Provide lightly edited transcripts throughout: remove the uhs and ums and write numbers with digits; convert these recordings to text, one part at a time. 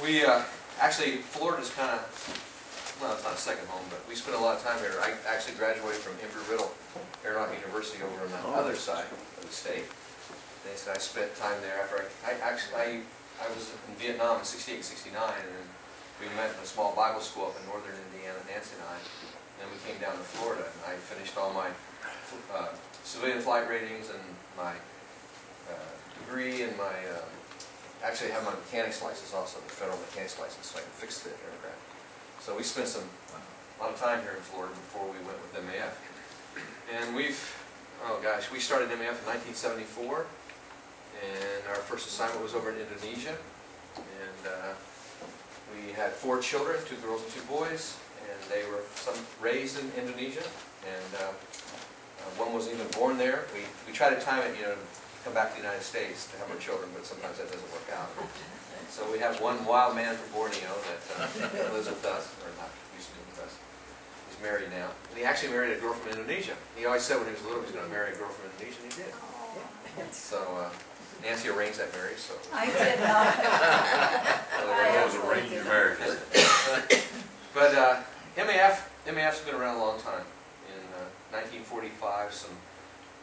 We actually, Florida's kind of, well, it's not a second home, but we spent a lot of time here. I actually graduated from Embry-Riddle Aeronautical University over on the other side of the state. And so I spent time there after I was in Vietnam in '68, '69, and then we met in a small Bible school up in northern Indiana, Nancy and I. And then we came down to Florida, and I finished all my civilian flight ratings and my degree and my actually I have my mechanics license also, the federal mechanics license, so I can fix the aircraft. So we spent a lot of time here in Florida before we went with MAF. And we started MAF in 1974, and our first assignment was over in Indonesia. And we had 4 children, 2 girls and 2 boys, and they were raised in Indonesia, and one wasn't even born there. We tried to time it, to come back to the United States to have our children, but sometimes that doesn't work out. So we have one wild man from Borneo that lives with us, or not used to live with us. He's married now. And he actually married a girl from Indonesia. He always said when he was little he was going to marry a girl from Indonesia, and he did. So Nancy arranged that marriage. So I did not. I was arranged marriage. But MAF's been around a long time. In 1945, some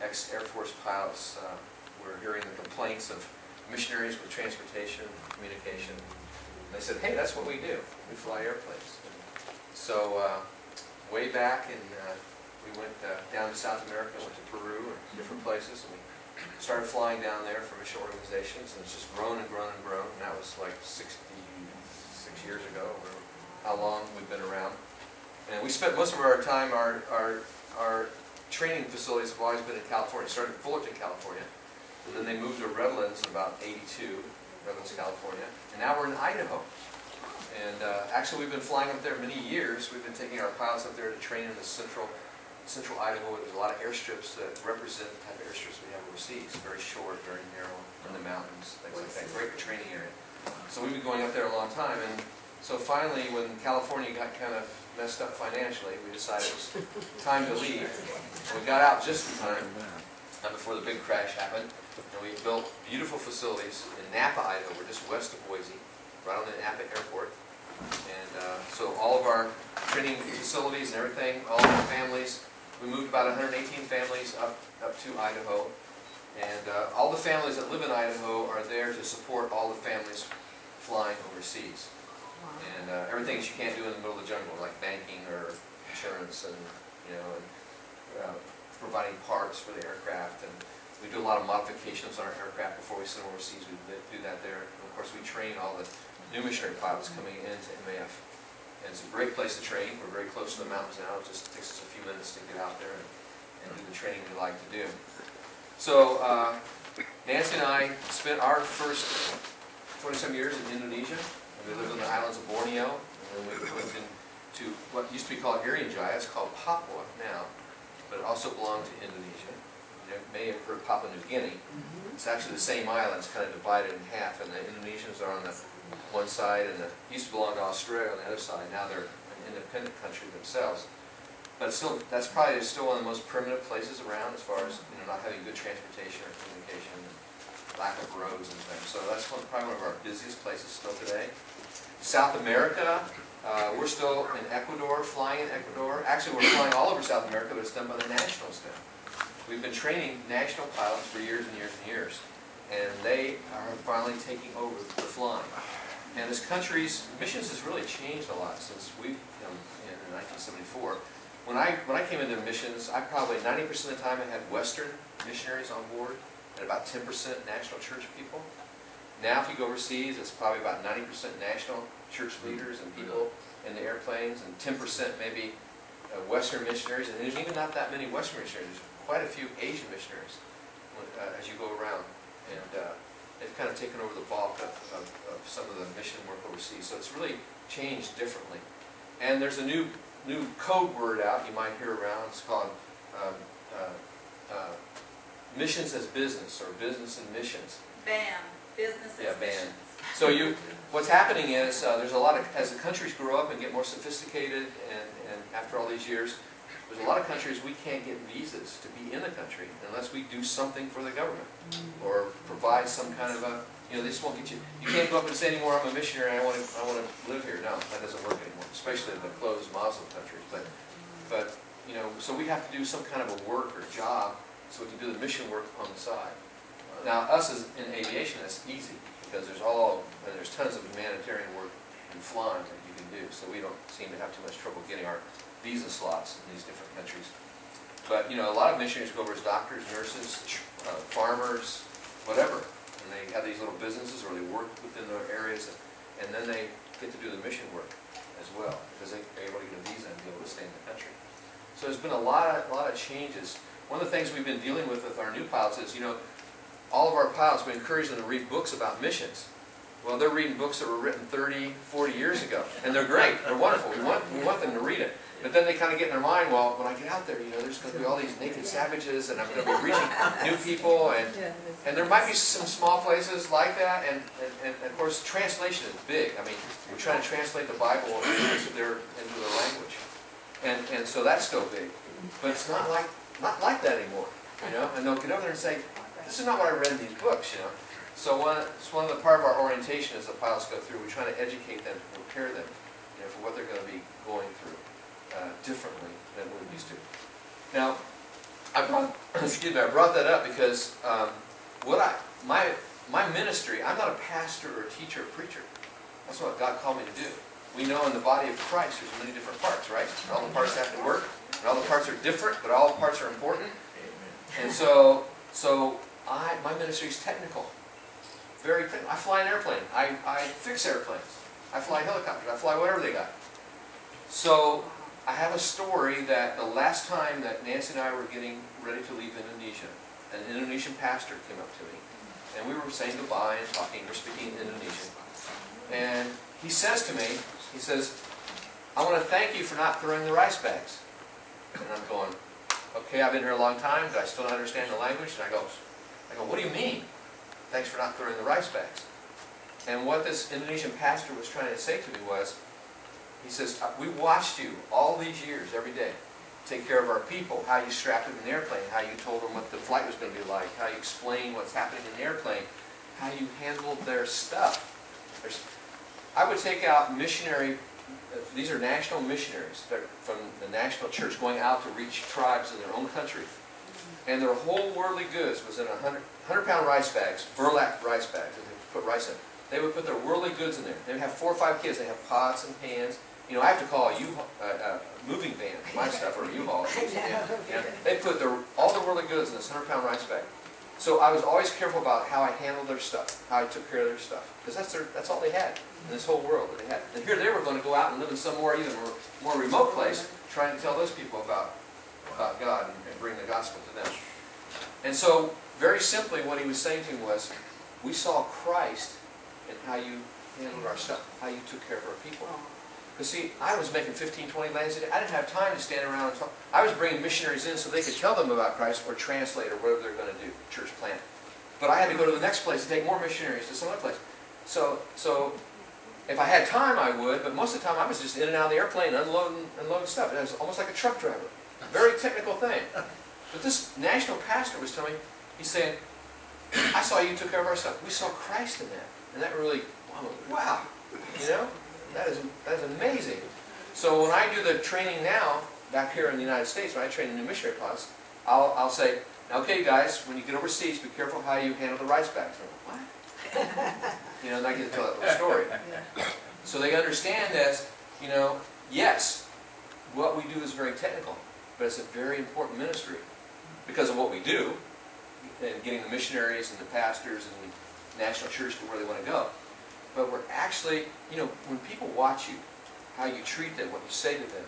ex-Air Force pilots were hearing the complaints of missionaries with transportation and communication. And they said, hey, that's what we do. We fly airplanes. And so way back, we went down to South America, went to Peru and different places, and we started flying down there for mission organizations, and it's just grown and grown and grown. And that was like 66 years ago, or how long we've been around. And we spent most of our time, our training facilities have always been in California. Started in Fullerton, California, and then they moved to Redlands in about '82, Redlands, California, and now we're in Idaho. And actually, we've been flying up there many years. We've been taking our pilots up there to train in the central Idaho, where there's a lot of airstrips that represent the type of airstrips we have overseas. Very short, very narrow, in the mountains, things like that. Great training area. So we've been going up there a long time, and so finally, when California got kind of messed up financially, we decided it was time to leave. And we got out just in time before the big crash happened. And we built beautiful facilities in Napa, Idaho. We're just west of Boise, right on the Napa airport. And so all of our training facilities and everything, all of our families, we moved about 118 families up to Idaho. And all the families that live in Idaho are there to support all the families flying overseas. And everything that you can't do in the middle of the jungle, like banking or insurance, and providing parts for the aircraft. And we do a lot of modifications on our aircraft before we send them overseas. We do that there. And of course, we train all the new missionary pilots coming into MAF. And it's a great place to train. We're very close to the mountains now. It just takes us a few minutes to get out there and do the training we like to do. So Nancy and I spent our first 20-some years in Indonesia. We lived on the islands of Borneo, and then we moved into what used to be called Irian Jaya. It's called Papua now, but it also belonged to Indonesia. You may have heard Papua New Guinea. It's actually the same island. It's kind of divided in half, and the Indonesians are on the one side, and it used to belong to Australia on the other side. Now they're an independent country themselves. But still, that's probably still one of the most primitive places around as far as not having good transportation or communication, and lack of roads and things. So that's probably one of our busiest places still today. South America, we're still in Ecuador, flying in Ecuador. Actually, we're flying all over South America, but it's done by the nationals now. We've been training national pilots for years and years and years, and they are finally taking over the flying. And this country's missions has really changed a lot since we've come in 1974. When I came into missions, I probably 90% of the time I had Western missionaries on board, and about 10% national church people. Now if you go overseas, it's probably about 90% national church leaders and people in the airplanes, and 10% maybe Western missionaries. And there's even not that many Western missionaries. There's quite a few Asian missionaries as you go around. And they've kind of taken over the bulk of some of the mission work overseas. So it's really changed differently. And there's a new code word out you might hear around. It's called missions as business, or business and missions. BAM. Business as BAM. So what's happening is there's a lot of, as the countries grow up and get more sophisticated, and after all these years, there's a lot of countries we can't get visas to be in the country unless we do something for the government or provide some kind of a You know, they just won't get you. You can't go up and say anymore, I'm a missionary, I want to live here. No, that doesn't work anymore, especially in the closed Muslim countries. But you know, so we have to do some kind of a work or job so we can do the mission work on the side. Now, us as in aviation, that's easy because there's tons of humanitarian work in flying that you can do. So we don't seem to have too much trouble getting our visa slots in these different countries. But you know, a lot of missionaries go over as doctors, nurses, farmers, whatever. And they have these little businesses, or they work within their areas, and then they get to do the mission work as well, because they're able to get a visa and be able to stay in the country. So there's been a lot of changes. One of the things we've been dealing with our new pilots is, you know, all of our pilots, we encourage them to read books about missions. Well, they're reading books that were written 30, 40 years ago, and they're great, they're wonderful. We want them to read it. But then they kind of get in their mind, well, when I get out there, you know, there's going to be all these naked savages, and I'm going to be reaching new people, and there might be some small places like that, and of course, translation is big. I mean, we're trying to translate the Bible into their language, and so that's still big. But it's not like that anymore, you know. And they'll get over there and say, this is not what I read in these books, you know. So it's one of the part of our orientation as the pilots go through. We're trying to educate them, to prepare them, you know, for what they're going to be going through differently than we're used to. Now, I brought that up because my ministry, I'm not a pastor or a teacher or preacher. That's what God called me to do. We know in the body of Christ there's many different parts, right? And all the parts have to work, and all the parts are different, but all the parts are important. And so my ministry is technical. Very technical. I fly an airplane. I fix airplanes. I fly helicopters. I fly whatever they got. So I have a story that the last time that Nancy and I were getting ready to leave Indonesia, an Indonesian pastor came up to me, and we were saying goodbye and talking. We're speaking Indonesian. And he says to me, he says, I want to thank you for not throwing the rice bags. And I'm going, okay, I've been here a long time, but I still don't understand the language. And I go, what do you mean? Thanks for not throwing the rice bags. And what this Indonesian pastor was trying to say to me was, he says, we watched you all these years, every day, take care of our people, how you strapped them in the airplane, how you told them what the flight was going to be like, how you explained what's happening in the airplane, how you handled their stuff. I would take out missionary, these are national missionaries from the national church going out to reach tribes in their own country. And their whole worldly goods was in 100-pound rice bags, burlap rice bags that they put rice in. They would put their worldly goods in there. They would have 4 or 5 kids. They have pots and pans. You know, I have to call a moving van for my stuff, or a U-Haul. They put all the worldly goods in this 100-pound rice bag. So I was always careful about how I handled their stuff, how I took care of their stuff, because that's all they had in this whole world that they had. And here they were going to go out and live in some more remote place, trying to tell those people about God and bring the gospel to them. And so, very simply, what he was saying to me was, we saw Christ in how you handled our stuff, how you took care of our people. Because see, I was making 15, 20 lands a day. I didn't have time to stand around and talk. I was bringing missionaries in so they could tell them about Christ or translate or whatever they're going to do, church plant. But I had to go to the next place and take more missionaries to some other place. So if I had time, I would, but most of the time I was just in and out of the airplane unloading stuff. It was almost like a truck driver. Very technical thing. But this national pastor was telling me, he's saying, I saw you took care of our stuff. We saw Christ in that. And that really, wow, you know? That is amazing. So when I do the training now, back here in the United States, when I train the new missionary pilots, I'll say, okay guys, when you get overseas, be careful how you handle the rice bags. What? You know, and I get to tell that little story. So they understand that, you know, yes, what we do is very technical, but it's a very important ministry because of what we do, and getting the missionaries and the pastors and the national church to where they want to go. But we're actually, you know, when people watch you, how you treat them, what you say to them,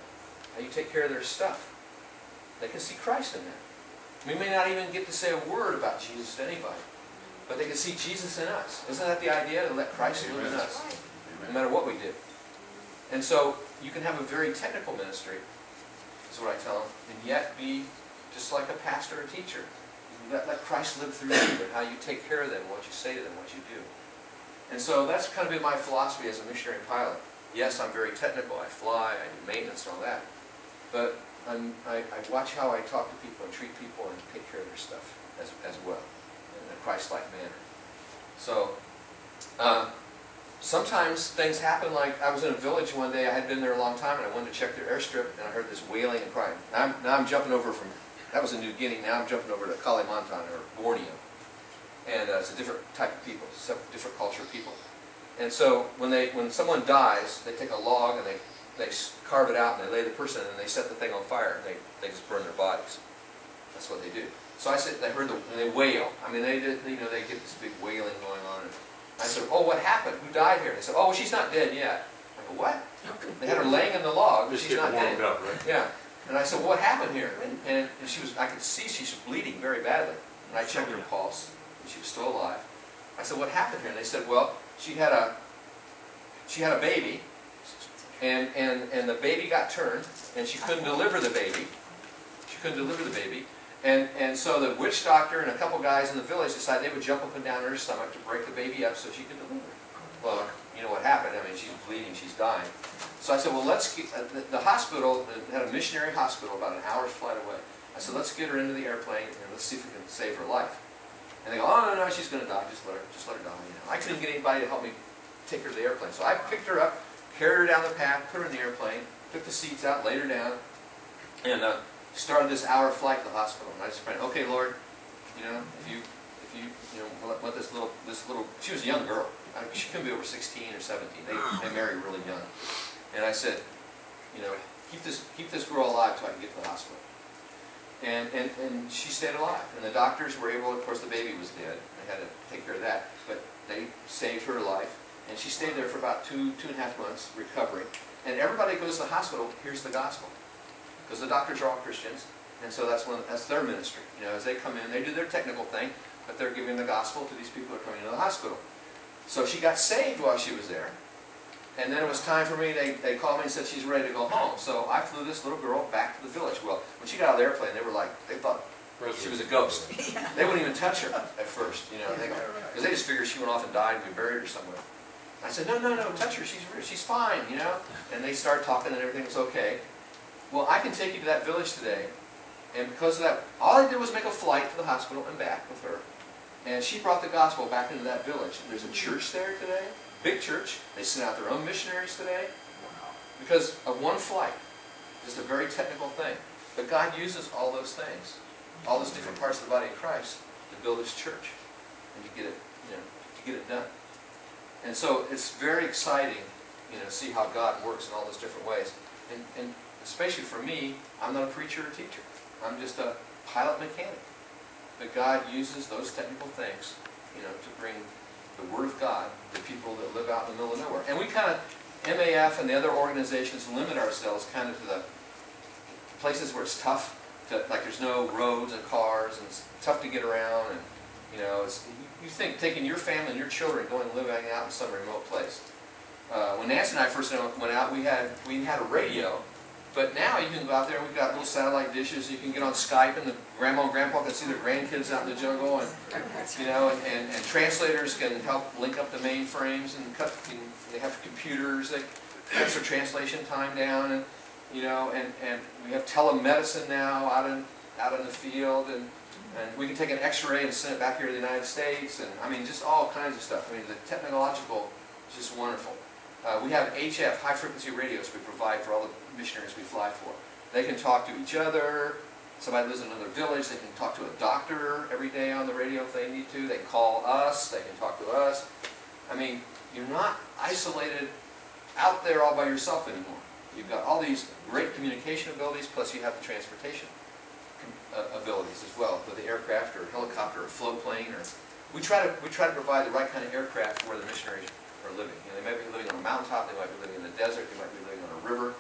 how you take care of their stuff, they can see Christ in that. We may not even get to say a word about Jesus to anybody, but they can see Jesus in us. Isn't that the idea, to let Christ live in us, no matter what we do? And so you can have a very technical ministry, is what I tell them, and yet be just like a pastor or teacher. Let Christ live through you, and how you take care of them, what you say to them, what you do. And so that's kind of been my philosophy as a missionary pilot. Yes, I'm very technical. I fly, I do maintenance and all that. But I watch how I talk to people and treat people and take care of their stuff as well, in a Christ-like manner. So Sometimes things happen, like I was in a village one day, I had been there a long time, and I wanted to check their airstrip, and I heard this wailing and crying. Now I'm jumping over from, that was in New Guinea, now I'm jumping over to Kalimantan, or Borneo. And it's a different type of people, different culture of people. And so when someone dies, they take a log and they carve it out and they lay the person in and they set the thing on fire and they just burn their bodies. That's what they do. So I said, I heard and they wail. I mean, they get this big wailing going on. And I said, oh, what happened? Who died here? And they said, oh, she's not dead yet. I go, what? They had her laying in the log, but she's not dead. Up, right? Yeah. And I said, well, what happened here? And she was, I could see she was bleeding very badly. And I checked her pulse, and she was still alive. I said, what happened here? And they said, well, she had a baby, and the baby got turned, and she couldn't deliver the baby. She couldn't deliver the baby. And so the witch doctor and a couple guys in the village decided they would jump up and down her stomach to break the baby up so she could deliver it. Well, you know what happened? I mean, she's bleeding, she's dying. So I said, well, let's get, the hospital had a missionary hospital about an hour's flight away. I said, let's get her into the airplane and let's see if we can save her life. And they go, oh, no, she's going to die. Just let her die. You know, I couldn't get anybody to help me take her to the airplane. So I picked her up, carried her down the path, put her in the airplane, took the seats out, laid her down, and started this hour flight to the hospital. And I just prayed, okay, Lord, you know, if you let this little, she was a young girl. She couldn't be over 16 or 17. They marry really young. And I said, you know, keep this girl alive till I can get to the hospital. And she stayed alive. And the doctors were able, of course the baby was dead. They had to take care of that. But they saved her life. And she stayed there for about 2.5 months, recovering. And everybody goes to the hospital, hears the gospel. Because the doctors are all Christians. And so that's their ministry. You know, as they come in, they do their technical thing, but they're giving the gospel to these people who are coming into the hospital. So she got saved while she was there. And then it was time for me, they called me and said she's ready to go home. So I flew this little girl back to the village. Well, when she got out of the airplane, they thought she was a ghost. They wouldn't even touch her at first, you know, because they just figured she went off and died and we buried her somewhere. I said, no, touch her, she's fine, you know. And they started talking and everything was okay. Well, I can take you to that village today, and because of that, all I did was make a flight to the hospital and back with her. And she brought the gospel back into that village. There's a church there today, big church. They sent out their own missionaries today because of one flight. Just a very technical thing. But God uses all those things, all those different parts of the body of Christ to build His church and to get it, you know, to get it done. And so it's very exciting, you know, to see how God works in all those different ways. And especially for me, I'm not a preacher or teacher. I'm just a pilot mechanic. But God uses those technical things, you know, to bring the Word of God to people that live out in the middle of nowhere. And we kind of, MAF and the other organizations, limit ourselves kind of to the places where it's tough, like there's no roads and cars, and it's tough to get around, and you know, you think taking your family and your children going and living out in some remote place. When Nancy and I first went out, we had a radio. But now you can go out there and we've got little satellite dishes. You can get on Skype and the grandma and grandpa can see their grandkids out in the jungle, and you know, and translators can help link up the mainframes and they have computers that cuts their translation time down, and you know, and we have telemedicine now out in the field, and we can take an X-ray and send it back here to the United States, and I mean just all kinds of stuff. I mean the technological is just wonderful. We have HF, high-frequency radios we provide for all the missionaries we fly for. They can talk to each other. Somebody lives in another village, they can talk to a doctor every day on the radio if they need to. They can call us, they can talk to us. I mean, you're not isolated out there all by yourself anymore. You've got all these great communication abilities, plus you have the transportation abilities as well, with the aircraft or helicopter or float plane. Or we try to provide the right kind of aircraft where the missionaries are living. You know, they might be living on a mountaintop, they might be living in the desert, they might be living on a river.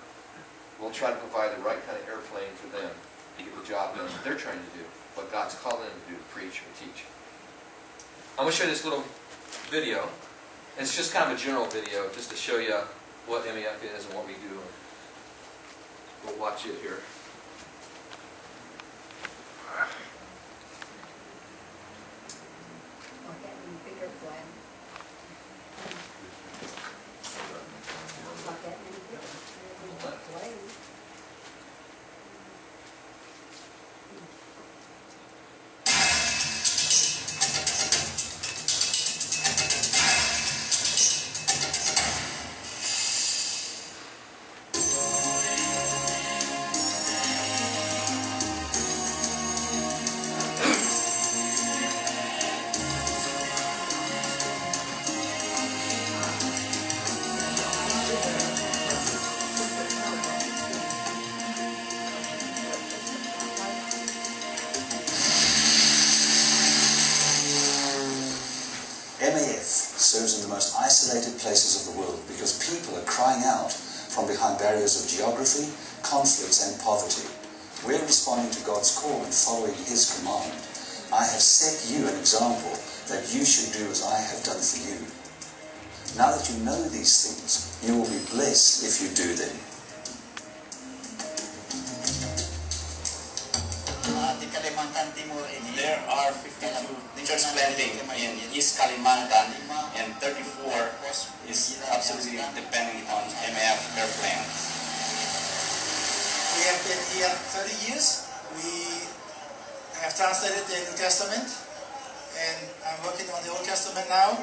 We'll try to provide the right kind of airplane for them to get the job done that they're trying to do, what God's calling them to do, to preach or teach. I'm going to show you this little video. It's just kind of a general video, just to show you what MAF is and what we do. We'll watch it here. serves in the most isolated places of the world because people are crying out from behind barriers of geography, conflicts and poverty. We're responding to God's call and following His command. I have set you an example that you should do as I have done for you. Now that you know these things, you will be blessed if you do them. There are 52 church planting in East Kalimantan, and 34 is absolutely depending on MAF airplane. We have been here 30 years. We have translated the New Testament, and I'm working on the Old Testament now.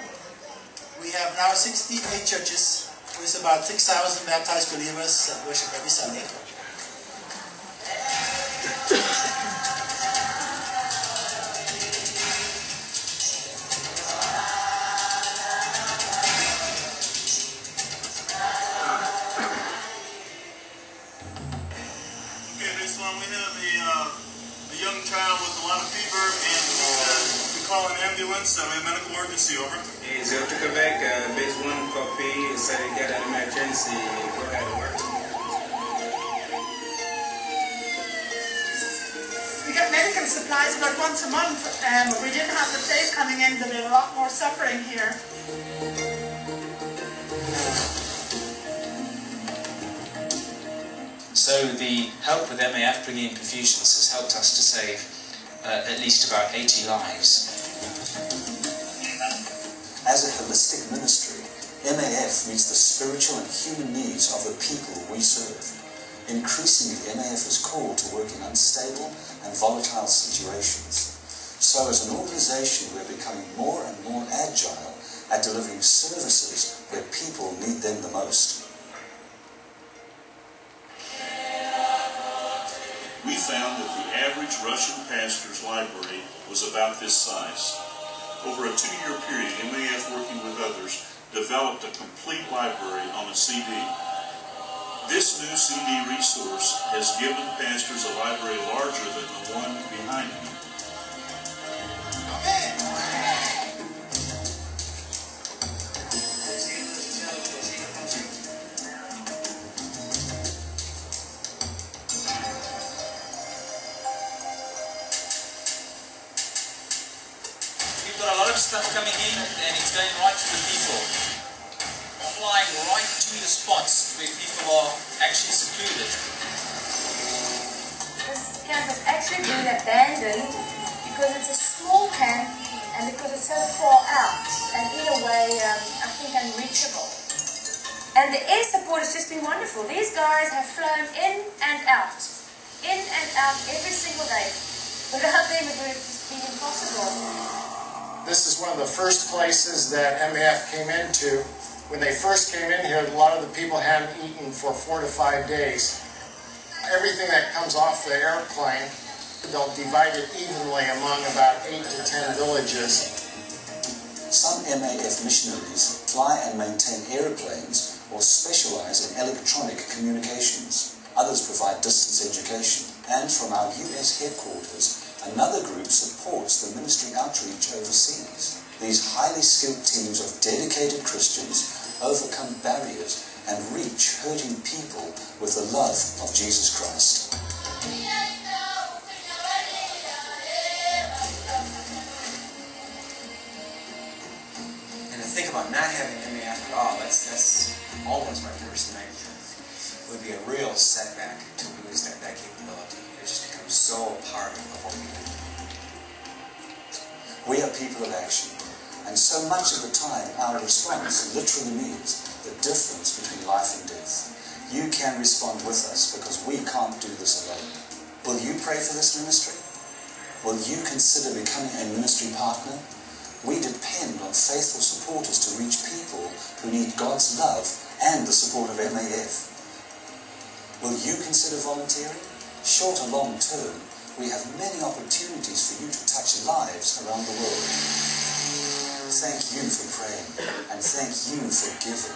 We have now 68 churches with about 6,000 baptized believers that worship every Sunday. We have a young child with a lot of fever, and we call an ambulance, and we have medical emergency, over. Is go to Quebec, base 1 copy, so you get an emergency, go ahead and work. We get medical supplies about once a month. We didn't have the plague coming in, but there were a lot more suffering here. So the help with MAF bringing in perfusions has helped us to save at least about 80 lives. As a holistic ministry, MAF meets the spiritual and human needs of the people we serve. Increasingly, MAF is called to work in unstable and volatile situations. So as an organization, we're becoming more and more agile at delivering services where people need them the most. We found that the average Russian pastor's library was about this size. Over a 2-year period, MAF, working with others, developed a complete library on a CD. This new CD resource has given pastors a library larger than the one behind me. We've got a lot of stuff coming in, and it's going right to the people. Flying right to the spots where people are actually secluded. This camp has actually been abandoned because it's a small camp and because it's so far out and in a way, I think, unreachable. And the air support has just been wonderful. These guys have flown in and out every single day. Without them, it would have just been impossible. This is one of the first places that MAF came into. When they first came in here, a lot of the people hadn't eaten for 4 to 5 days. Everything that comes off the airplane, they'll divide it evenly among about 8 to 10 villages. Some MAF missionaries fly and maintain airplanes or specialize in electronic communications. Others provide distance education. And from our US headquarters, another group supports the ministry outreach overseas. These highly skilled teams of dedicated Christians overcome barriers and reach hurting people with the love of Jesus Christ. And to think about not having MAF at all, that's almost my first nightmare. It would be a real setback to lose that capability. It just becomes so part of what we do. We are people of action, and so much of the time our response literally means the difference between life and death. You can respond with us because we can't do this alone. Will you pray for this ministry? Will you consider becoming a ministry partner? We depend on faithful supporters to reach people who need God's love and the support of MAF. Will you consider volunteering? Short or long term, we have many opportunities for you to touch lives around the world. Thank you for praying, and thank you for giving.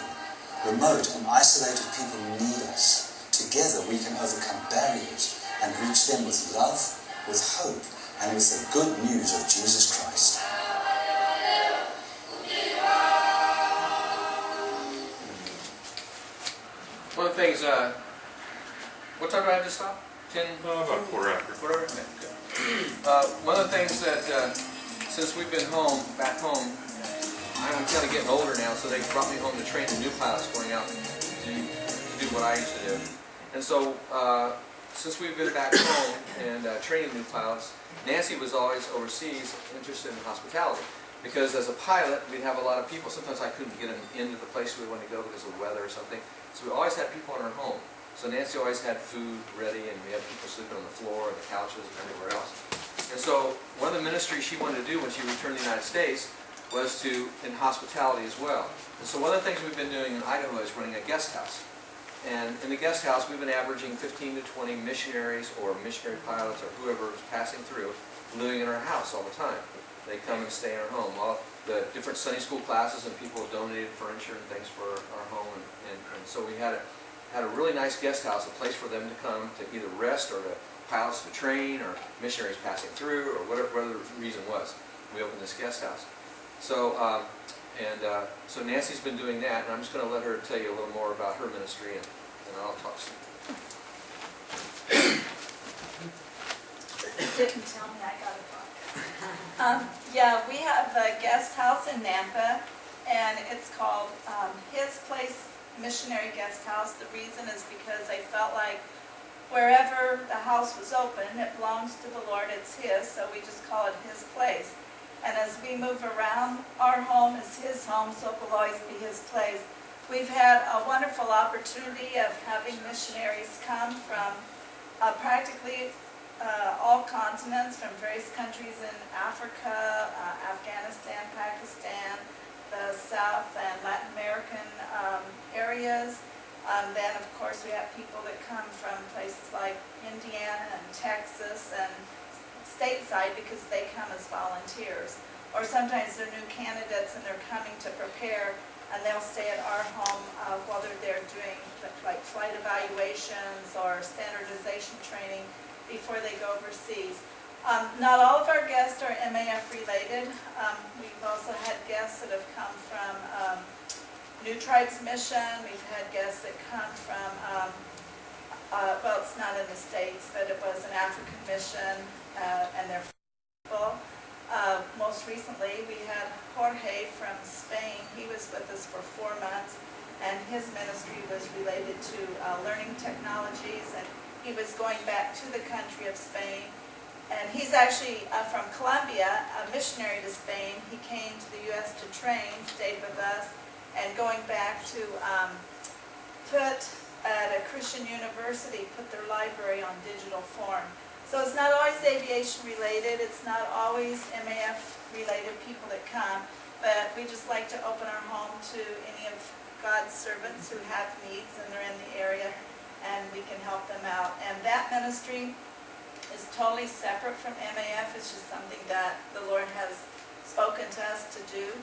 Remote and isolated people need us. Together we can overcome barriers and reach them with love, with hope, and with the good news of Jesus Christ. One of the things, what time do I have to stop? 10? About a quarter after. Quarter after? Okay, good. One of the things that, since we've been back home, I'm kind of getting older now, so they brought me home to train the new pilots going out to do what I used to do. And so, since we've been back home and training new pilots, Nancy was always overseas interested in hospitality. Because as a pilot, we'd have a lot of people. Sometimes I couldn't get them into the place we wanted to go because of the weather or something. So we always had people in our home. So Nancy always had food ready, and we had people sleeping on the floor and the couches and everywhere else. And so one of the ministries she wanted to do when she returned to the United States was in hospitality as well. And so one of the things we've been doing in Idaho is running a guest house. And in the guest house, we've been averaging 15 to 20 missionaries or missionary pilots or whoever is passing through living in our house all the time. They come and stay in our home. All the different Sunday school classes and people donated furniture and things for our home. And so we had a really nice guest house, a place for them to come to either rest or to pilots to train or missionaries passing through or whatever the reason was. We opened this guest house. So, so Nancy's been doing that, and I'm just going to let her tell you a little more about her ministry, and I'll talk some. Didn't tell me I got a talk. Yeah, we have a guest house in Nampa, and it's called His Place Missionary Guest House. The reason is because I felt like wherever the house was open, it belongs to the Lord, it's His, so we just call it His Place. And as we move around, our home is His home, so it will always be His place. We've had a wonderful opportunity of having missionaries come from practically all continents, from various countries in Africa, Afghanistan, Pakistan, the South and Latin American areas. Then, of course, we have people that come from places like Indiana and Texas and stateside because they come as volunteers. Or sometimes they're new candidates and they're coming to prepare, and they'll stay at our home while they're there doing like flight evaluations or standardization training before they go overseas. Not all of our guests are MAF related. We've also had guests that have come from New Tribes Mission. We've had guests that come from, well, it's not in the States, but it was an African mission, and they're people. Most recently, we had Jorge from Spain. He was with us for 4 months, and his ministry was related to learning technologies, and he was going back to the country of Spain. And he's actually from Colombia, a missionary to Spain. He came to the U.S. to train, stayed with us, and going back to put at a Christian university, put their library on digital form. So it's not always aviation related, it's not always MAF related people that come, but we just like to open our home to any of God's servants who have needs and they're in the area, and we can help them out. And that ministry is totally separate from MAF. It's just something that the Lord has spoken to us to do.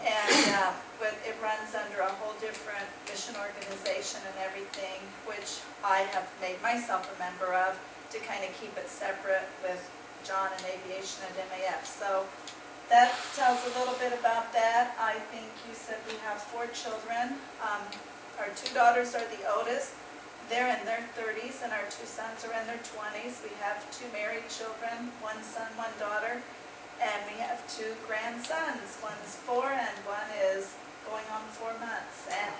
And but it runs under a whole different mission organization and everything, which I have made myself a member of to kind of keep it separate with John and Aviation and MAF. So that tells a little bit about that. I think you said we have 4 children. Our 2 daughters are the oldest. They're in their 30s, and our 2 sons are in their 20s. We have 2 married children, 1 son, 1 daughter, and we have 2 grandsons. One's 4 and one is going on 4 months, and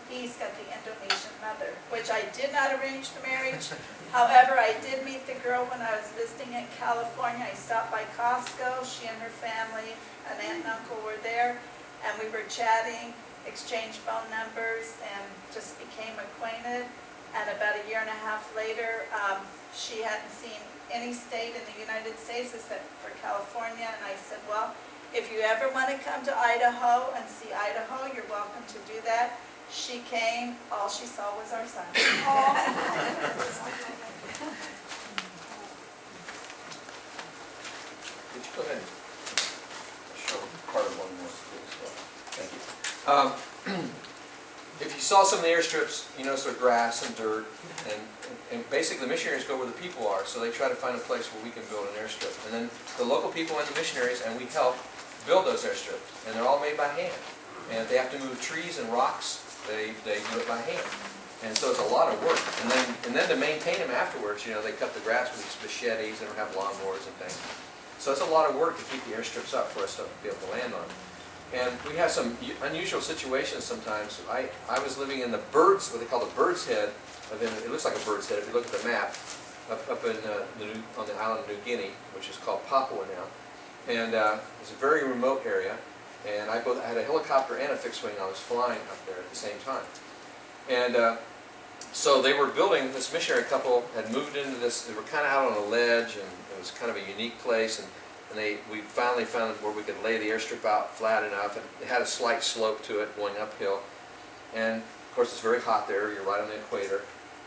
he's got the Indonesian mother, which I did not arrange the marriage. However, I did meet the girl when I was visiting in California. I stopped by Costco. She and her family, an aunt and uncle, were there, and we were chatting, exchanged phone numbers, and just became acquainted. And about a year and a half later, she hadn't seen any state in the United States except for California. And I said, well, if you ever want to come to Idaho and see Idaho, you're welcome to do that. She came, all she saw was our son. Would you go ahead and show part of one more, please? Thank you. If you saw some of the airstrips, you notice they're grass and dirt, and basically the missionaries go where the people are, so they try to find a place where we can build an airstrip. And then the local people and the missionaries, and we help build those airstrips, and they're all made by hand. And if they have to move trees and rocks, they do it by hand. And so it's a lot of work. And then to maintain them afterwards, you know, they cut the grass with these machetes, they don't have lawnmowers and things. So it's a lot of work to keep the airstrips up for us to be able to land on. And we have some unusual situations sometimes. I was living in the birds, what they call the bird's head. It looks like a bird's head if you look at the map, up in on the island of New Guinea, which is called Papua now. And it's a very remote area. And I had a helicopter and a fixed wing. I was flying up there at the same time. And so they were building, this missionary couple had moved into this, they were kind of out on a ledge, and it was kind of a unique place, and we finally found where we could lay the airstrip out flat enough, and it had a slight slope to it going uphill. And of course it's very hot there, you're right on the equator,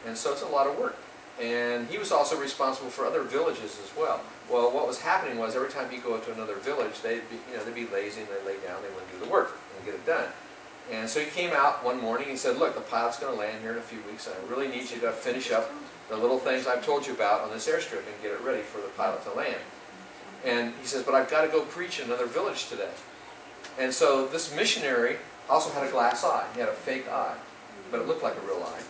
and so it's a lot of work. And he was also responsible for other villages as well. Well, what was happening was every time you go to another village, they'd be lazy and they'd lay down, they wouldn't do the work and get it done. And so he came out one morning and said, look, the pilot's going to land here in a few weeks, and I really need you to finish up the little things I've told you about on this airstrip and get it ready for the pilot to land. And he says, but I've got to go preach in another village today. And so this missionary also had a glass eye. He had a fake eye, but it looked like a real eye.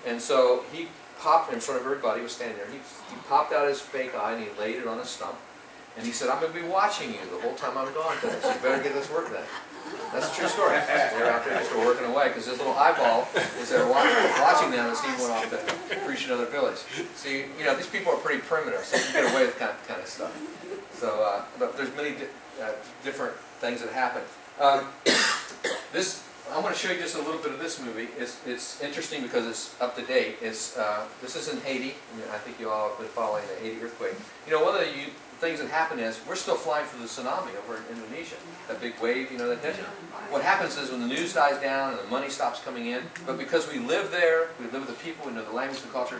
And so he popped in front of everybody, he was standing there. He popped out his fake eye and he laid it on a stump. And he said, I'm going to be watching you the whole time I'm gone today, so you better get this work done. That's a true story. They're out there just working away because his little eyeball was there watching them as he went off to preach another village. See, you know, these people are pretty primitive, so you can get away with kind of stuff. So, but there's many different things that happen. I want to show you just a little bit of this movie. It's interesting because it's up to date. This is in Haiti. I think you all have been following the Haiti earthquake. You know, one of the things that happened is we're still flying through the tsunami over in Indonesia. That big wave, you know, that hit. What happens is when the news dies down and the money stops coming in, but because we live there, we live with the people, we know the language, the culture,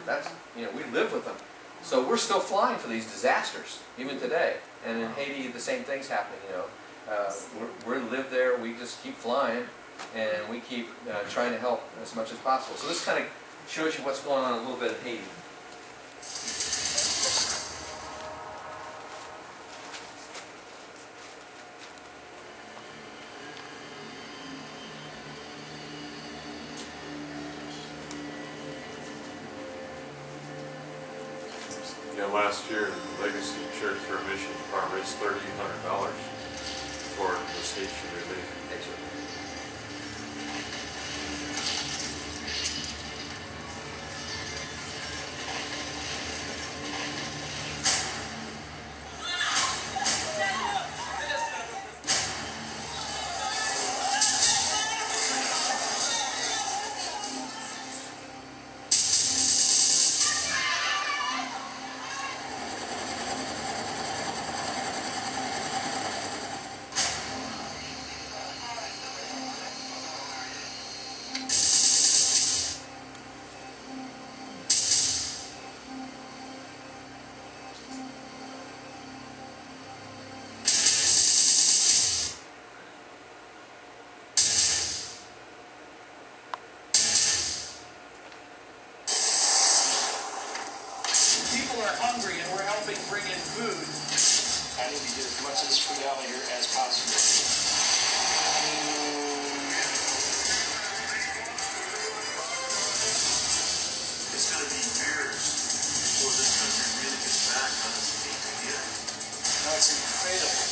we live with them. So we're still flying for these disasters, even today. And in Haiti, the same thing's happening, you know. We live there, we just keep flying, and we keep trying to help as much as possible. So this kind of shows you what's going on a little bit in Haiti. Last year, the Legacy Church for a Mission Department raised $3,800 for the station relief. Hungry and we're helping bring in food. I need to get as much of this food out of here as possible. It's going to be years before this country really gets back on its feet again. No, it's incredible.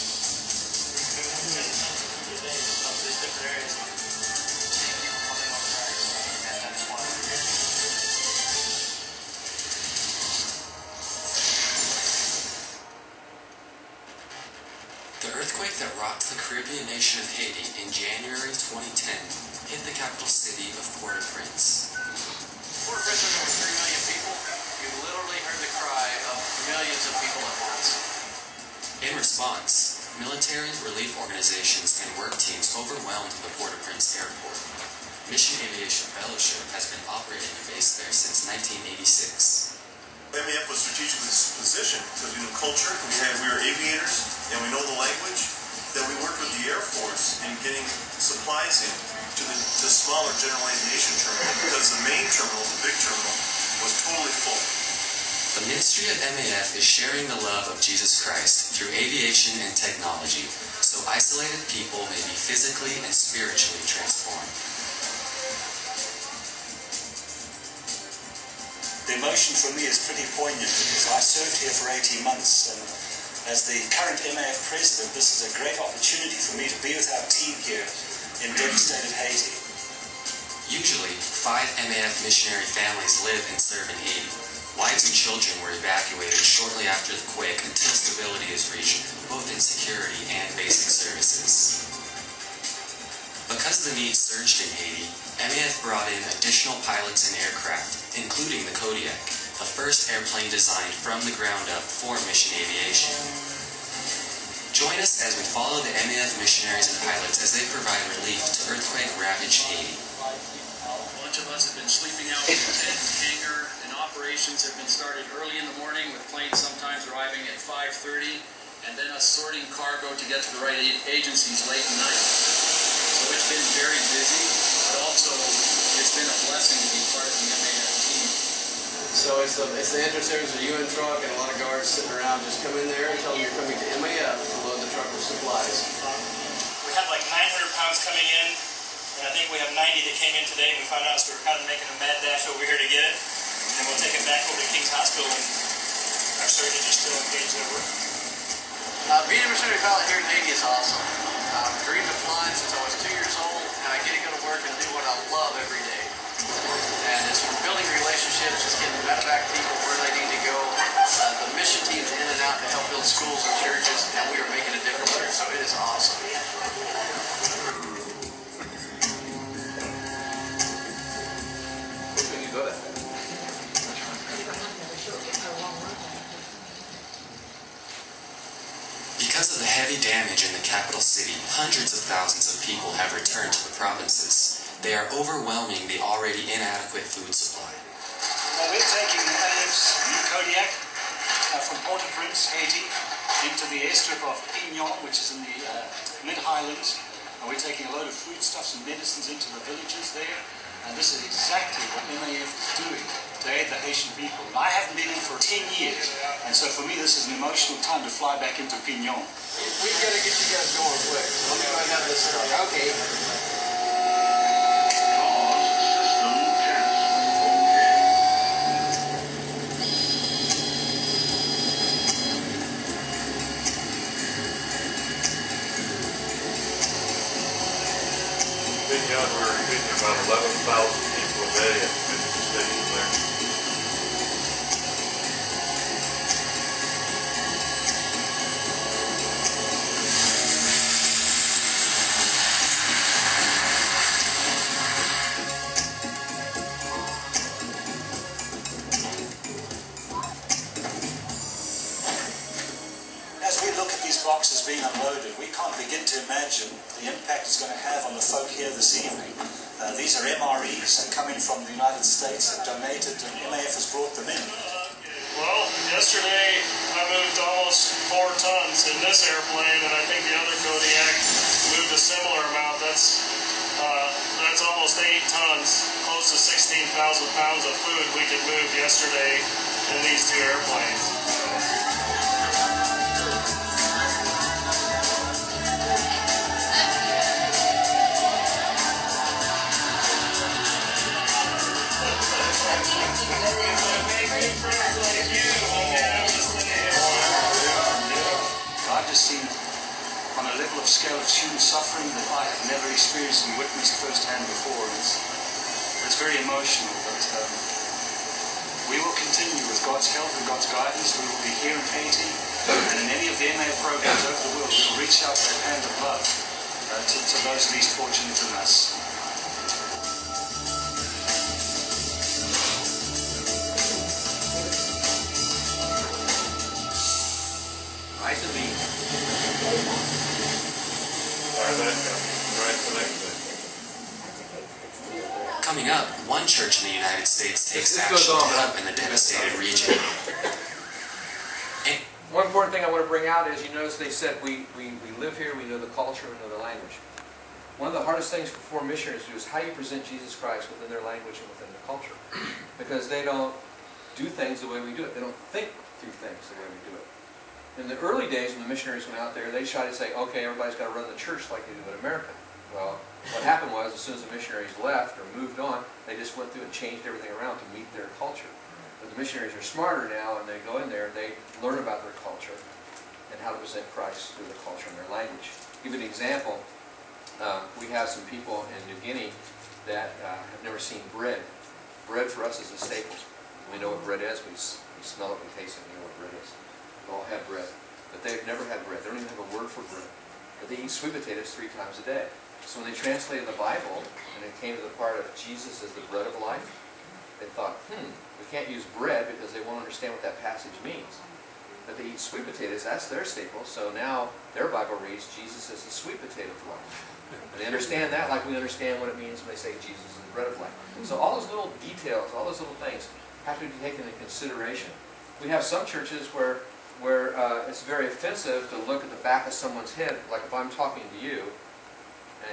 The earthquake that rocked the Caribbean nation of Haiti in January 2010 hit the capital city of Port-au-Prince. Port-au-Prince has over 3 million people. You literally heard the cry of millions of people at once. In response, military, relief organizations, and work teams overwhelmed the Port-au-Prince airport. Mission Aviation Fellowship has been operating a base there since 1986. MAF was strategically positioned because we knew culture, we were aviators, and we know the language, that we worked with the Air Force in getting supplies in to the smaller general aviation terminal because the main terminal, the big terminal, was totally full. The ministry of MAF is sharing the love of Jesus Christ through aviation and technology, so isolated people may be physically and spiritually transformed. The emotion for me is pretty poignant because I served here for 18 months, and as the current MAF president, this is a great opportunity for me to be with our team here in devastated Haiti. Usually, 5 MAF missionary families live and serve in Haiti. Wives and children were evacuated shortly after the quake until stability is reached, both in security and basic services. Because the need surged in Haiti, MAF brought in additional pilots and aircraft, including the Kodiak, the first airplane designed from the ground up for mission aviation. Join us as we follow the MAF missionaries and pilots as they provide relief to earthquake-ravaged Haiti. A bunch of us have been sleeping out in the hangar, and operations have been started early in the morning with planes sometimes arriving at 5:30, and then us sorting cargo to get to the right agencies late at night. So it's been very busy, but also it's been a blessing to be part of the MAF team. So it's the entrance, there's a UN truck and a lot of guards sitting around. Just come in there and tell them you're coming to MAF to load the truck with supplies. We have like 900 pounds coming in, and I think we have 90 that came in today. We found out, so we're kind of making a mad dash over here to get it, and we'll take it back over to King's Hospital, and our surgeons are still engaged in work. Being a missionary pilot here in Haiti is awesome. I've dreamed of flying since I was 2 years old, and I get to go to work and do what I love every day. And it's from building relationships, just getting medevac people where they need to go. The mission team's in and out to help build schools and churches, and we are making a difference there, so it is awesome. Because of the heavy damage in the capital city, hundreds of thousands of people have returned to the provinces. They are overwhelming the already inadequate food supply. Well, we're taking MAF's new Kodiak from Port-au-Prince, Haiti, into the airstrip of Pignon, which is in the mid-highlands. And we're taking a load of foodstuffs and medicines into the villages there. And this is exactly what MAF is doing to aid the Haitian people. And I haven't been in for 10 years. And so for me, this is an emotional time to fly back into Pignon. We've got to get you guys going quick. Let me find out this truck. Okay. Young, we were feeding about 11,000 people a day at the station there. As we look at these boxes being unloaded, we can't begin to imagine the impact it's going to have on the folk here this evening. These are MREs coming from the United States that donated, and MAF has brought them in. Well, yesterday I moved almost 4 tons in this airplane, and I think the other Kodiak moved a similar amount. That's almost 8 tons, close to 16,000 pounds of food we could move yesterday in these 2 airplanes. I've just seen on a level of scale of human suffering that I have never experienced and witnessed firsthand before. It's very emotional, but we will continue with God's help and God's guidance. We will be here in Haiti and in any of the MAF programs over the world. We will reach out that hand of love to those least fortunate than us. Nice to meet you. Right to the next thing. Coming up, one church in the United States takes action to help in the devastated region. One important thing I want to bring out is, you notice they said we live here, we know the culture, we know the language. One of the hardest things for foreign missionaries to do is how you present Jesus Christ within their language and within their culture. Because they don't do things the way we do it. They don't think through things the way we do it. In the early days when the missionaries went out there, they tried to say, okay, everybody's got to run the church like they do in America. Well, what happened was, as soon as the missionaries left or moved on, they just went through and changed everything around to meet their culture. But the missionaries are smarter now, and they go in there, they learn about their culture and how to present Christ through their culture and their language. To give you an example, we have some people in New Guinea that have never seen bread. Bread for us is a staple. We know what bread is. We smell it, we taste it, we know what bread is. We all have bread. But they've never had bread. They don't even have a word for bread. But they eat sweet potatoes 3 times a day. So when they translated the Bible, and it came to the part of Jesus as the bread of life, they thought, we can't use bread because they won't understand what that passage means. But they eat sweet potatoes, that's their staple. So now their Bible reads, Jesus is the sweet potato of life. And they understand that like we understand what it means when they say Jesus is the bread of life. So all those little details, all those little things have to be taken into consideration. We have some churches where it's very offensive to look at the back of someone's head, like if I'm talking to you,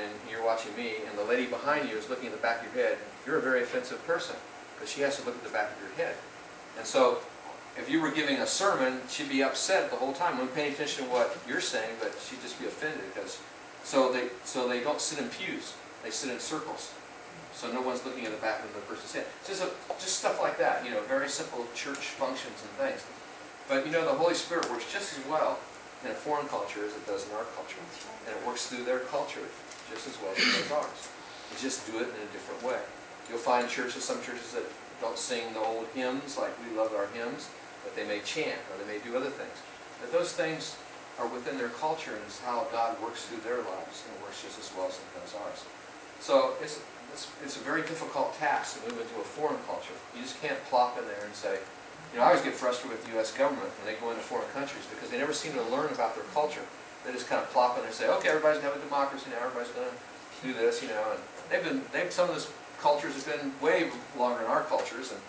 and you're watching me, and the lady behind you is looking at the back of your head, you're a very offensive person, because she has to look at the back of your head. And so, if you were giving a sermon, she'd be upset the whole time, wouldn't pay attention to what you're saying, but she'd just be offended, because so they don't sit in pews, they sit in circles. So no one's looking at the back of the person's head. Just stuff like that, you know, very simple church functions and things. But you know, the Holy Spirit works just as well in a foreign culture as it does in our culture. And it works through their culture just as well as it does ours. You just do it in a different way. You'll find some churches that don't sing the old hymns like we love our hymns, but they may chant or they may do other things. But those things are within their culture, and it's how God works through their lives, and it works just as well as it does ours. So it's a very difficult task to move into a foreign culture. You just can't plop in there and say, you know, I always get frustrated with the U.S. government when they go into foreign countries because they never seem to learn about their culture. They just kind of plop in and say, okay, everybody's going to have a democracy now, everybody's going to do this, you know. And some of those cultures have been way longer than our cultures, and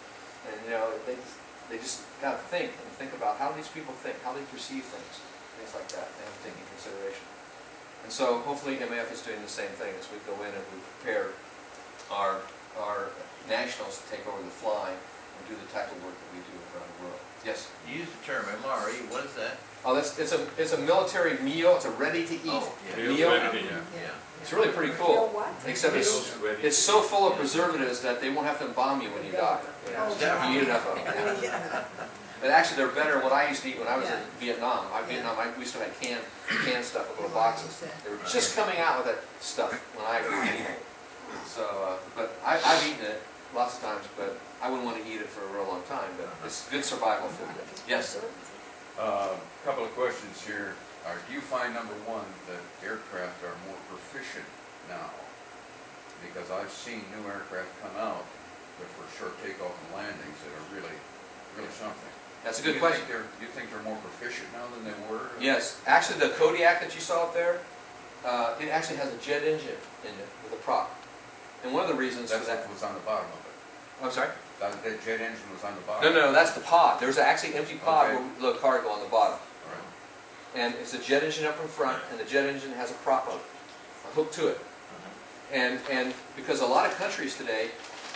you know, they just got to think about how these people think, how they perceive things like that. They have to take into consideration. And so hopefully MAF is doing the same thing as we go in and we prepare our nationals to take over the flying and do the tactical work that we do around the world. Yes? You used the term MRE. What is that? Oh, it's a military meal. It's a ready-to-eat meal. Yeah. It's really pretty cool. Except it's so full of preservatives that they won't have to embalm you when you die. You eat enough of them. But actually, they're better than what I used to eat when I was in Vietnam. We used to have canned stuff in little boxes. They were just coming out with that stuff when I was eating it. So, but I've eaten it lots of times, but I wouldn't want to eat it for a real long time. But it's good survival food. Yes? Couple of questions here. Do you find, number one, that aircraft are more proficient now? Because I've seen new aircraft come out that for short takeoff and landings that are really something. That's a good question. Do you think they're more proficient now than they were? Yes. Actually, the Kodiak that you saw up there, it actually has a jet engine in it with a prop. And one of the reasons for that was on the bottom of it. I'm sorry? That jet engine was on the bottom? No, that's the pod. There's actually an empty pod with a little cargo on the bottom. All right. And it's a jet engine up in front, and the jet engine has a prop on it, a hook to it. And because a lot of countries today,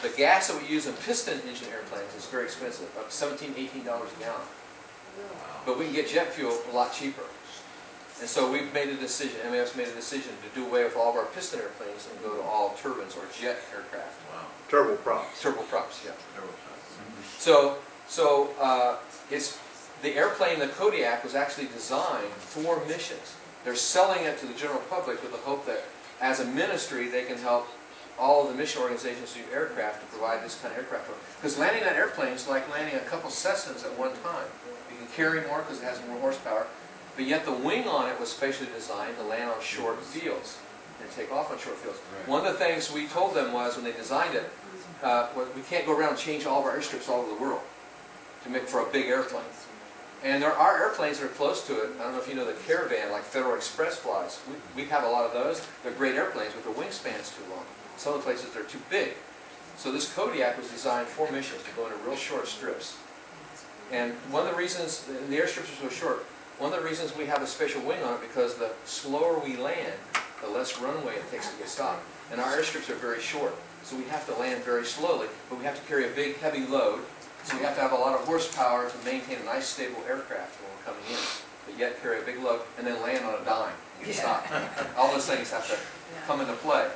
the gas that we use in piston engine airplanes is very expensive, up $17, $18 a gallon. But we can get jet fuel a lot cheaper. And so we've made a decision, MAF's made a decision to do away with all of our piston airplanes and go to all turbines or jet aircraft. Wow. Turboprops. Turboprops, yeah. Turboprops. So it's the airplane, the Kodiak, was actually designed for missions. They're selling it to the general public with the hope that as a ministry they can help all of the mission organizations do aircraft to provide this kind of aircraft. Because landing that airplane is like landing a couple Cessnas at one time. You can carry more because it has more horsepower, but yet the wing on it was specially designed to land on short fields and take off on short fields. Right. One of the things we told them was when they designed it, we can't go around and change all of our airstrips all over the world to make for a big airplane. And there are airplanes that are close to it. I don't know if you know the Caravan, like Federal Express flies. We have a lot of those. They're great airplanes, but their wingspan's too long. Some of the places they're too big. So this Kodiak was designed for missions to go into real short strips. And one of the reasons, the airstrips are so short, one of the reasons we have a special wing on it because the slower we land, the less runway it takes to get stopped. And our airstrips are very short. So we have to land very slowly, but we have to carry a big, heavy load. So we have to have a lot of horsepower to maintain a nice, stable aircraft when we're coming in, but yet carry a big load and then land on a dime and get stopped. All those things have to come into play.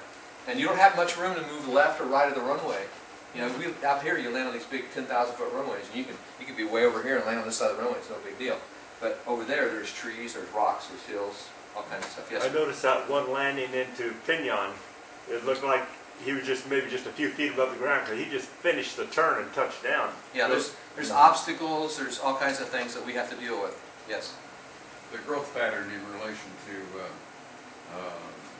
And you don't have much room to move left or right of the runway You know, out here you land on these big 10,000-foot runways, and you can be way over here and land on this side of the runway. It's no big deal. But over there, there's trees, there's rocks, there's hills, all kinds of stuff. Yes. I noticed that one landing into Pinon, it looked like he was maybe just a few feet above the ground, because he just finished the turn and touched down. Yeah, there's obstacles, there's all kinds of things that we have to deal with. Yes. The growth pattern in relation to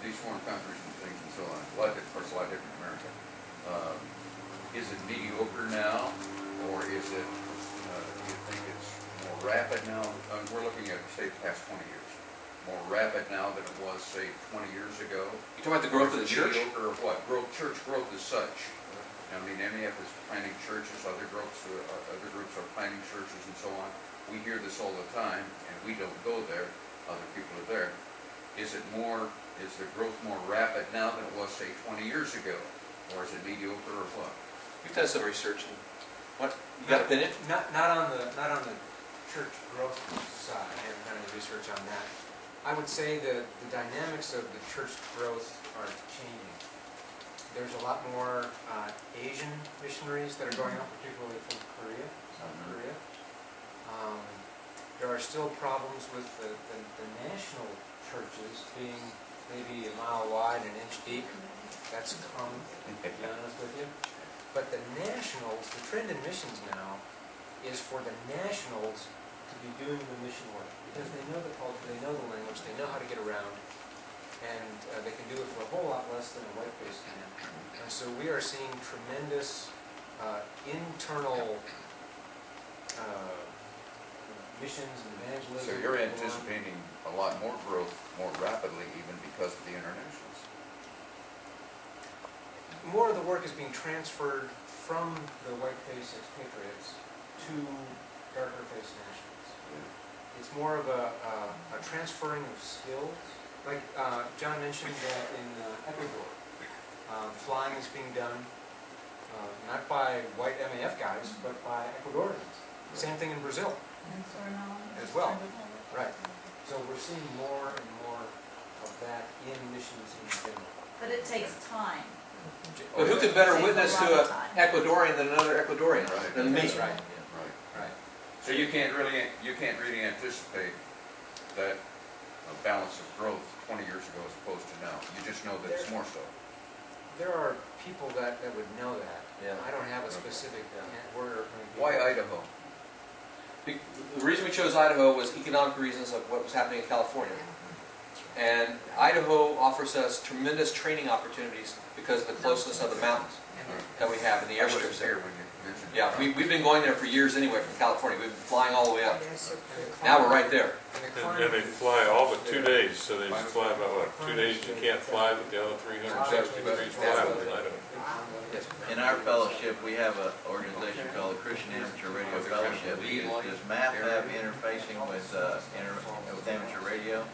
these foreign countries and things and so on, of course, a lot different in America. Is it mediocre now, or is it, do you think it's more rapid now? We're looking at, say, the past 20 years. More rapid now than it was, say, 20 years ago? You talking about the growth of the church? Mediocre or what? Church growth as such. I mean, MEF is planning churches, other groups are planning churches and so on. We hear this all the time, and we don't go there. Other people are there. Is the growth more rapid now than it was, say, 20 years ago? Or is it mediocre or what? You've done some research. What? You got an opinion? Not on the church growth side. I haven't done any research on that. I would say that the dynamics of the church growth are changing. There's a lot more Asian missionaries that are going out, particularly from Korea, South Korea. There are still problems with the national churches being maybe a mile wide and an inch deep. That's common, to be honest with you. But the nationals, the trend in missions now is for the nationals to be doing the mission work, because they know the culture, they know the language, they know how to get around, and they can do it for a whole lot less than a white-faced can. And so we are seeing tremendous internal missions and evangelism. So you're anticipating a lot more growth, more rapidly even, because of the internationals? More of the work is being transferred from the white-faced expatriates to darker-faced nationals. Yeah. It's more of a transferring of skills. Like John mentioned that in Ecuador, flying is being done not by white MAF guys, but by Ecuadorians. Same thing in Brazil as well. Right. So we're seeing more and more of that in missions in general. But it takes time. But who could better witness to an Ecuadorian than another Ecuadorian? Right. Than me. That's right. Right. So you can't really anticipate that balance of growth 20 years ago as opposed to now. You just know that it's more so. There are people that would know that. Yeah. I don't have a specific word. Why Idaho? The reason we chose Idaho was economic reasons of what was happening in California. And Idaho offers us tremendous training opportunities because of the closeness of the mountains that we have in the airstrips there. Yeah, we've been going there for years anyway from California. We've been flying all the way up. Now we're right there. And they fly all but 2 days, so they fly about what, 2 days you can't fly, but the other 360 degrees fly with Idaho. In our fellowship, we have an organization called the Christian Amateur Radio Fellowship. Does MAF have interfacing with amateur radio?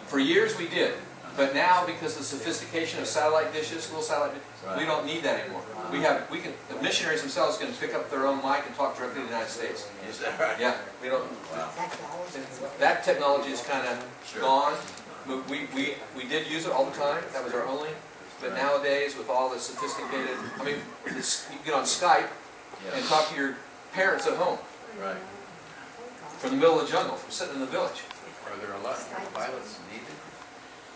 For years we did, but now because of the sophistication of satellite dishes, little satellite dishes, we don't need that anymore. The missionaries themselves can pick up their own mic and talk directly to the United States. Is that right? Yeah, we don't. That technology is kind of gone. We did use it all the time. That was our only. But nowadays, with all the sophisticated, you can get on Skype and talk to your parents at home. Right. From the middle of the jungle, from sitting in the village. Are there a lot more pilots needed?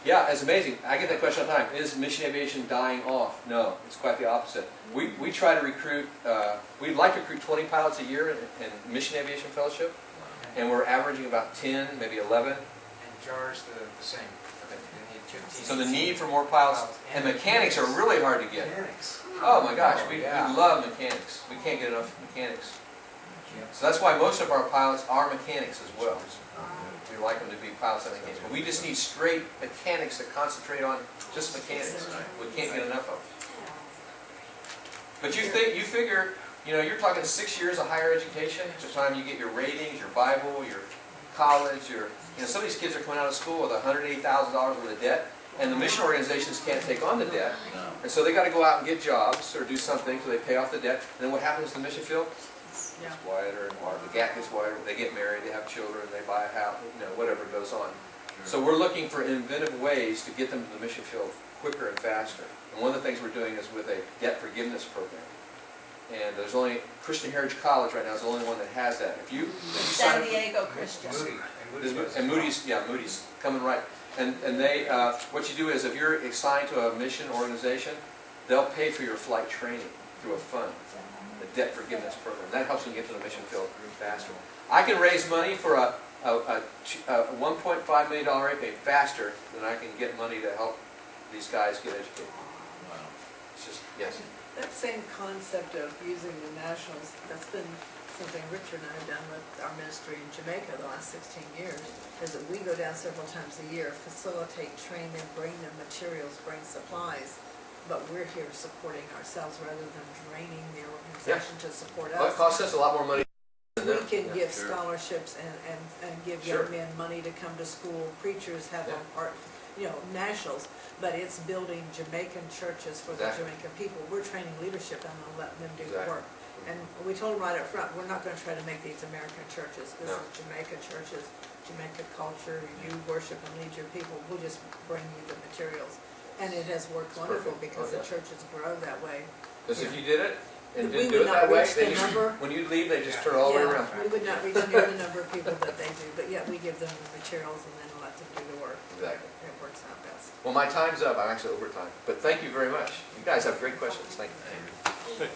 Yeah, it's amazing. I get that question all the time. Is mission aviation dying off? No, it's quite the opposite. We try to recruit, we'd like to recruit 20 pilots a year in mission aviation fellowship, and we're averaging about 10, maybe 11. And JAR's the same. So the need for more pilots, and mechanics are really hard to get. Mechanics. Oh my gosh, we love mechanics. We can't get enough mechanics. So that's why most of our pilots are mechanics as well. We like them to be pilots and mechanics. But we just need straight mechanics to concentrate on just mechanics. We can't get enough of them. But you figure, you're talking 6 years of higher education, the time you get your ratings, your Bible, your college, some of these kids are coming out of school with $180,000 worth of debt, and the mission organizations can't take on the debt, and so they got to go out and get jobs or do something so they pay off the debt. And then what happens in the mission field? It's quieter and quieter. The gap gets wider. They get married, they have children, they buy a house, whatever goes on. So we're looking for inventive ways to get them to the mission field quicker and faster. And one of the things we're doing is with a debt forgiveness program. And there's only, Christian Heritage College right now is the only one that has that. If you San Diego Christian. and Moody's, yeah, Moody's coming right. And they, what you do is if you're assigned to a mission organization, they'll pay for your flight training through a fund, the debt forgiveness program. That helps them get to the mission field faster. I can raise money for a $1.5 million airplane faster than I can get money to help these guys get educated. It's just, yes. That same concept of using the nationals, that's been something Richard and I have done with our ministry in Jamaica the last 16 years, is that we go down several times a year, facilitate, train them, bring them materials, bring supplies, but we're here supporting ourselves rather than draining the organization to support us. Well, it costs us a lot more money. We can give scholarships and give young men money to come to school. Preachers have a part, nationals, but it's building Jamaican churches for the Jamaican people. We're training leadership and letting them do the work. And we told them right up front, we're not going to try to make these American churches. This is Jamaican churches, Jamaican culture. You worship and lead your people. We'll just bring you the materials. And it has worked wonderful because the churches grow that way. Because if you did it, and didn't do it that way, they just, when you leave, they just turn all the way around. We would not reach near the number of people that they do, but yet we give them the materials and then let them do the work. Exactly. It works out best. Well, my time's up. I'm actually over time. But thank you very much. You guys have great questions. Thank you.